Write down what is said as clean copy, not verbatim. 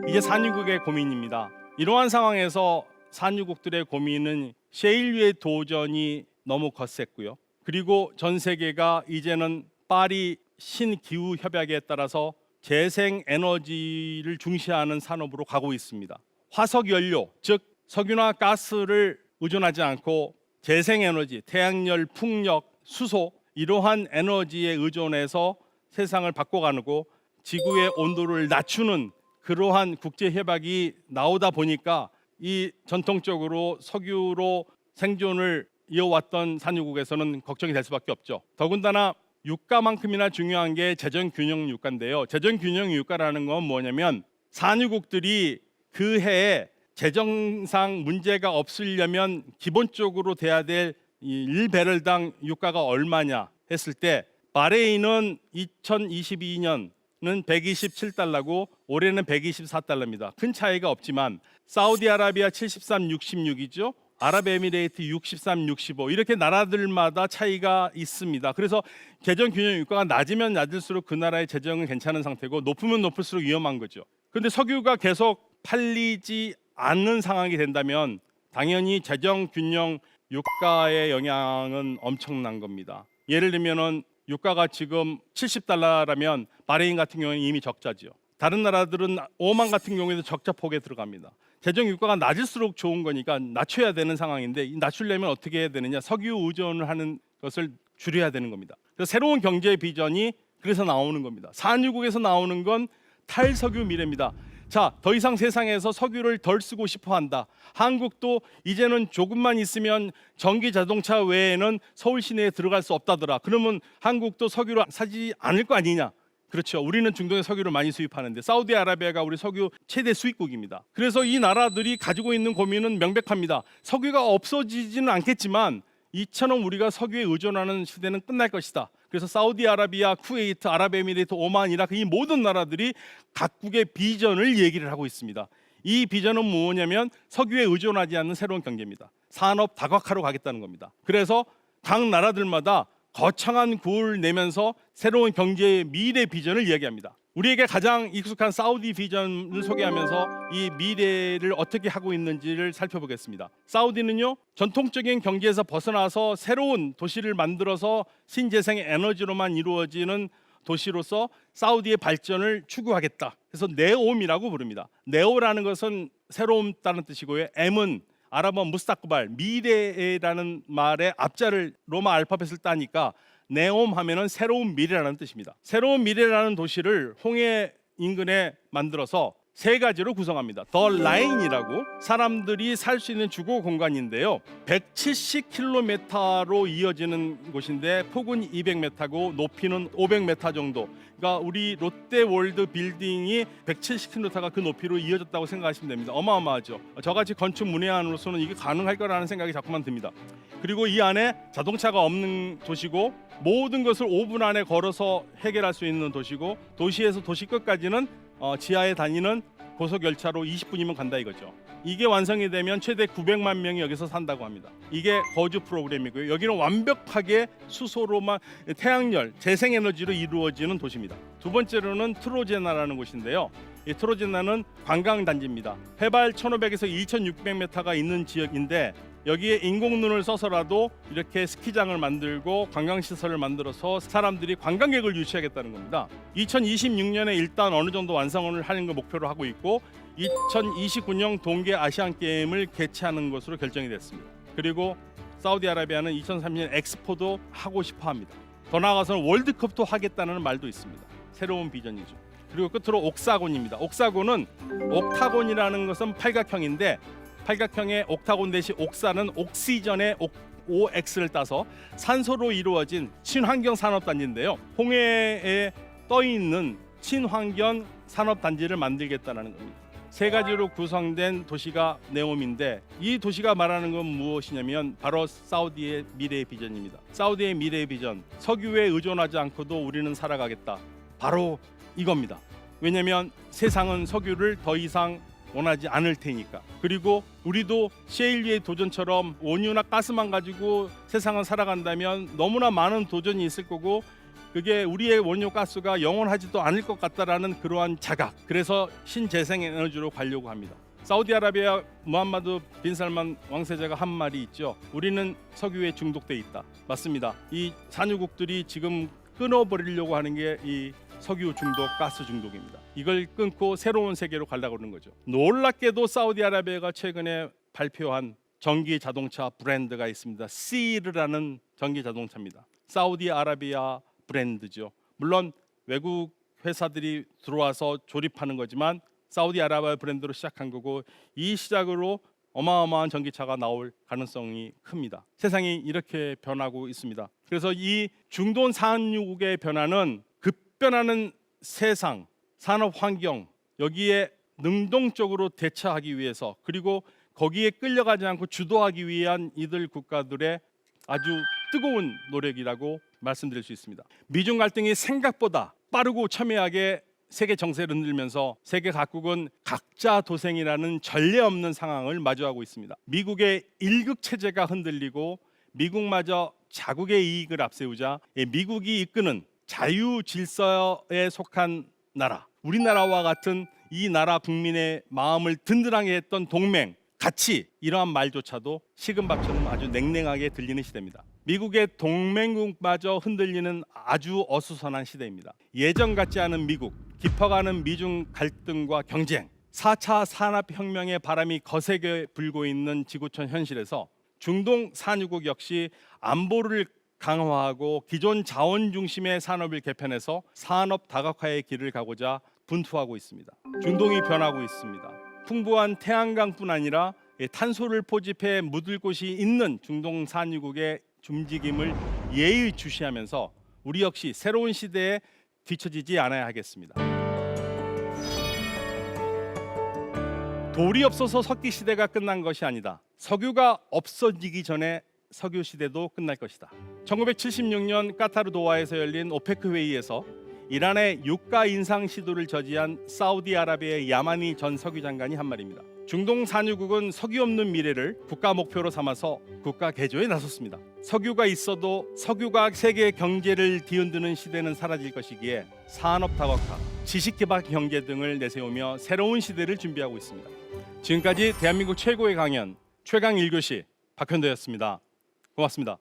이게 산유국의 고민입니다. 이러한 상황에서 산유국들의 고민은 셰일유의 도전이 너무 거셌고요. 그리고 전 세계가 이제는 파리 신기후 협약에 따라서 재생 에너지를 중시하는 산업으로 가고 있습니다. 화석 연료, 즉 석유나 가스를 의존하지 않고 재생 에너지, 태양열, 풍력, 수소 이러한 에너지에 의존해서 세상을 바꿔가고 지구의 온도를 낮추는 그러한 국제 협약이 나오다 보니까 이 전통적으로 석유로 생존을 이어왔던 산유국에서는 걱정이 될 수밖에 없죠. 더군다나 유가만큼이나 중요한 게 재정균형 유가인데요. 재정균형 유가라는 건 뭐냐면 산유국들이 그 해에 재정상 문제가 없으려면 기본적으로 돼야 될 1배럴당 유가가 얼마냐 했을 때 바레인은 2022년은 127달러고 올해는 124달러입니다. 큰 차이가 없지만 사우디아라비아 73, 66이죠. 아랍에미레이트 63, 65 이렇게 나라들마다 차이가 있습니다. 그래서 재정균형 유가가 낮으면 낮을수록 그 나라의 재정은 괜찮은 상태고 높으면 높을수록 위험한 거죠. 그런데 석유가 계속 팔리지 않는 상황이 된다면 당연히 재정균형 유가의 영향은 엄청난 겁니다. 예를 들면은 유가가 지금 70달러라면 바레인 같은 경우는 이미 적자죠. 다른 나라들은 오만 같은 경우에도 적자 폭에 들어갑니다. 재정 유가가 낮을수록 좋은 거니까 낮춰야 되는 상황인데 낮추려면 어떻게 해야 되느냐? 석유 의존을 하는 것을 줄여야 되는 겁니다. 그래서 새로운 경제 비전이 그래서 나오는 겁니다. 산유국에서 나오는 건 탈석유 미래입니다. 자, 더 이상 세상에서 석유를 덜 쓰고 싶어 한다. 한국도 이제는 조금만 있으면 전기 자동차 외에는 서울 시내에 들어갈 수 없다더라. 그러면 한국도 석유를 사지 않을 거 아니냐? 그렇죠. 우리는 중동에 석유를 많이 수입하는데 사우디아라비아가 우리 석유 최대 수입국입니다. 그래서 이 나라들이 가지고 있는 고민은 명백합니다. 석유가 없어지지는 않겠지만 이처럼 우리가 석유에 의존하는 시대는 끝날 것이다. 그래서 사우디아라비아, 쿠웨이트, 아랍에미레이트, 오만, 이라크 이 모든 나라들이 각국의 비전을 얘기를 하고 있습니다. 이 비전은 뭐냐면 석유에 의존하지 않는 새로운 경제입니다. 산업 다각화로 가겠다는 겁니다. 그래서 각 나라들마다 거창한 구호를 내면서 새로운 경제의 미래 비전을 이야기합니다. 우리에게 가장 익숙한 사우디 비전을 소개하면서 이 미래를 어떻게 하고 있는지를 살펴보겠습니다. 사우디는요, 전통적인 경제에서 벗어나서 새로운 도시를 만들어서 신재생 에너지로만 이루어지는 도시로서 사우디의 발전을 추구하겠다. 그래서 네옴이라고 부릅니다. 네오라는 것은 새로움다는 뜻이고요. M은 아랍어 무스타크발, 미래라는 말의 앞자를 로마 알파벳을 따니까 네옴 하면은 새로운 미래라는 뜻입니다. 새로운 미래라는 도시를 홍해 인근에 만들어서 세 가지로 구성합니다. 더 라인이라고 사람들이 살 수 있는 주거 공간인데요. 170km로 이어지는 곳인데 폭은 200m고 높이는 500m 정도. 그러니까 우리 롯데월드 빌딩이 170km가 그 높이로 이어졌다고 생각하시면 됩니다. 어마어마하죠. 저같이 건축 문외한으로서는 이게 가능할 거라는 생각이 자꾸만 듭니다. 그리고 이 안에 자동차가 없는 도시고 모든 것을 5분 안에 걸어서 해결할 수 있는 도시고 도시에서 도시 끝까지는 지하에 다니는 고속열차로 20분이면 간다 이거죠. 이게 완성이 되면 최대 900만 명이 여기서 산다고 합니다. 이게 거주 프로그램이고요. 여기는 완벽하게 수소로만 태양열, 재생에너지로 이루어지는 도시입니다. 두 번째로는 트로제나라는 곳인데요. 이 트로제나는 관광단지입니다. 해발 1500에서 2600m가 있는 지역인데 여기에 인공눈을 써서라도 이렇게 스키장을 만들고 관광시설을 만들어서 사람들이 관광객을 유치하겠다는 겁니다. 2026년에 일단 어느 정도 완성을 하는 걸 목표로 하고 있고 2029년 동계 아시안게임을 개최하는 것으로 결정이 됐습니다. 그리고 사우디아라비아는 2030년 엑스포도 하고 싶어 합니다. 더 나아가서는 월드컵도 하겠다는 말도 있습니다. 새로운 비전이죠. 그리고 끝으로 옥사곤입니다. 옥사곤은 옥타곤이라는 것은 팔각형인데 팔각형의 옥타곤 대신 옥사는 옥시전의 OX를 따서 산소로 이루어진 친환경 산업단지인데요. 홍해에 떠있는 친환경 산업단지를 만들겠다는 겁니다. 세 가지로 구성된 도시가 네옴인데 이 도시가 말하는 건 무엇이냐면 바로 사우디의 미래의 비전입니다. 사우디의 미래의 비전, 석유에 의존하지 않고도 우리는 살아가겠다. 바로 이겁니다. 왜냐하면 세상은 석유를 더 이상 원하지 않을 테니까. 그리고 우리도 셰일유의 도전처럼 원유나 가스만 가지고 세상을 살아간다면 너무나 많은 도전이 있을 거고 그게 우리의 원료 가스가 영원하지도 않을 것 같다라는 그러한 자각. 그래서 신재생 에너지로 가려고 합니다. 사우디아라비아 무함마드 빈 살만 왕세자가 한 말이 있죠. 우리는 석유에 중독돼 있다. 맞습니다. 이 산유국들이 지금 끊어버리려고 하는 게 이 석유 중독, 가스 중독입니다. 이걸 끊고 새로운 세계로 가려고 하는 거죠. 놀랍게도 사우디아라비아가 최근에 발표한 전기 자동차 브랜드가 있습니다. 시르라는 전기 자동차입니다. 사우디아라비아 브랜드죠. 물론 외국 회사들이 들어와서 조립하는 거지만 사우디아라비아 브랜드로 시작한 거고, 이 시작으로 어마어마한 전기차가 나올 가능성이 큽니다. 세상이 이렇게 변하고 있습니다. 그래서 이 중동 산유국의 변화는 급변하는 세상, 산업 환경, 여기에 능동적으로 대처하기 위해서, 그리고 거기에 끌려가지 않고 주도하기 위한 이들 국가들의 아주 뜨거운 노력이라고 말씀드릴 수 있습니다. 미중 갈등이 생각보다 빠르고 첨예하게 세계 정세를 흔들면서 세계 각국은 각자 도생이라는 전례 없는 상황을 마주하고 있습니다. 미국의 일극 체제가 흔들리고 미국마저 자국의 이익을 앞세우자 미국이 이끄는 자유 질서에 속한 나라, 우리나라와 같은 이 나라 국민의 마음을 든든하게 했던 동맹, 가치, 이러한 말조차도 식은밥처럼 아주 냉랭하게 들리는 시대입니다. 미국의 동맹국마저 흔들리는 아주 어수선한 시대입니다. 예전 같지 않은 미국, 깊어가는 미중 갈등과 경쟁, 4차 산업혁명의 바람이 거세게 불고 있는 지구촌 현실에서 중동 산유국 역시 안보를 강화하고 기존 자원 중심의 산업을 개편해서 산업 다각화의 길을 가고자 분투하고 있습니다. 중동이 변하고 있습니다. 풍부한 태양광뿐 아니라 탄소를 포집해 묻을 곳이 있는 중동 산유국의 움직임을 예의주시하면서 우리 역시 새로운 시대에 뒤처지지 않아야 하겠습니다. 돌이 없어서 석기 시대가 끝난 것이 아니다. 석유가 없어지기 전에 석유 시대도 끝날 것이다. 1976년 카타르 도하에서 열린 오페크 회의에서 이란의 유가 인상 시도를 저지한 사우디아라비아의 야마니 전 석유 장관이 한 말입니다. 중동 산유국은 석유 없는 미래를 국가 목표로 삼아서 국가 개조에 나섰습니다. 석유가 있어도 석유가 세계 경제를 뒤흔드는 시대는 사라질 것이기에 산업 다각화, 지식 개발 경제 등을 내세우며 새로운 시대를 준비하고 있습니다. 지금까지 대한민국 최고의 강연 최강 1교시 박현도였습니다. 고맙습니다.